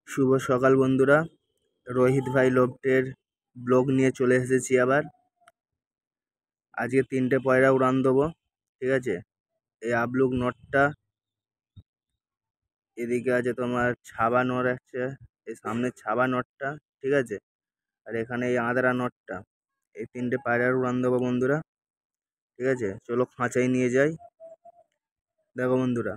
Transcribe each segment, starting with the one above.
শুভ সকাল বন্ধুরা। রোহিত ভাই লোফটের ব্লগ নিয়ে চলে এসেছি আবার। আজকে 3টে পয়রা উড়ান দেবো, ঠিক আছে। এই আবলুক নটটা, এদিকে আছে তোমার ছাবা নট আছে, এই সামনে ছাবা নটটা, ঠিক আছে। আর এখানে এই আঁদরা নটটা, এই 3টে পায়রার উড়ান দেবো বন্ধুরা, ঠিক আছে। চলো খাঁচায় নিয়ে যাই। দেখো বন্ধুরা,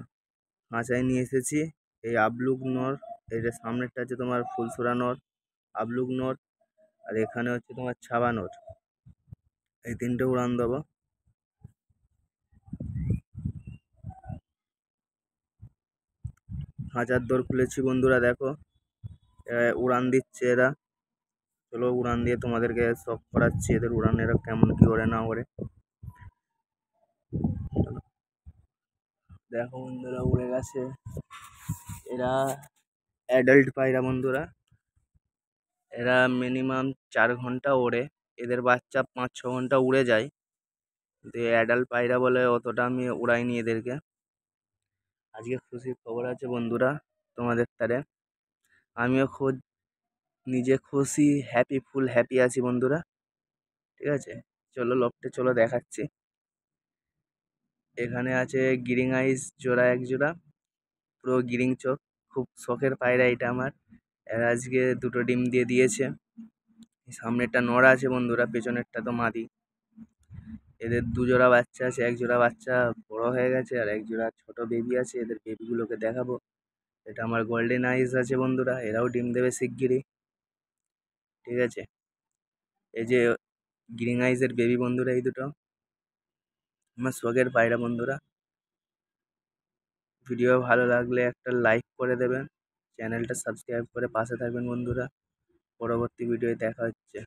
খাঁচায় নিয়ে এসেছি এই আবলুক নর। এইটা সামনেরটা আছে তোমার ফুলসুরা নর, আবলুক নর। আর এখানে হচ্ছে তোমার ছাবা নর। এই 3টে উড়ান দেবো। খাঁচার দোর খুলেছি বন্ধুরা, দেখো উড়ান দিচ্ছে এরা। চলো উড়ান দিয়ে তোমাদেরকে শখ করাচ্ছি এদের উড়ান, এরা কেমন কি ওড়ে না ওড়ে। দেখো বন্ধুরা, উড়ে গেছে। এরা অ্যাডাল্ট পায়রা বন্ধুরা, এরা মিনিমাম 4 ঘন্টা ওড়ে। এদের বাচ্চা 5-6 ঘন্টা উড়ে যায়, কিন্তু অ্যাডাল্ট পায়রা বলে অতটা আমি উড়াইনি এদেরকে। আজকে খুশির খবর আছে বন্ধুরা তোমাদের তারে। আমিও নিজে খুশি, হ্যাপি, ফুল হ্যাপি আছি বন্ধুরা, ঠিক আছে। চলো লফটে চলো দেখাচ্ছি। এখানে আছে গিরিং আইস জোড়া, এক জোড়া পুরো গিরিং চোখ। খুব শখের পায়রা এটা আমার। এর আজকে 2টো ডিম দিয়ে দিয়েছে। সামনেরটা নড় আছে বন্ধুরা, পেছনেরটা তো মাদি। এদের 2 জোড়া বাচ্চা আছে, 1 জোড়া বাচ্চা বড় হয়ে গেছে আর 1 জোড়া ছোট বেবি আছে। এদের বেবিগুলোকে দেখাবো। এটা আমার গোল্ডেন আইস আছে বন্ধুরা, এরাও ডিম দেবে শিগগিরই, ঠিক আছে। এই যে গ্রিন আইসের বেবি বন্ধুরা, এই দুটো আমার শখের পায়রা বন্ধুরা। ভিডিও ভালো লাগলে একটা লাইক করে দেবেন, চ্যানেলটা সাবস্ক্রাইব করে পাশে থাকবেন বন্ধুরা। পরবর্তী ভিডিওতে দেখা হচ্ছে।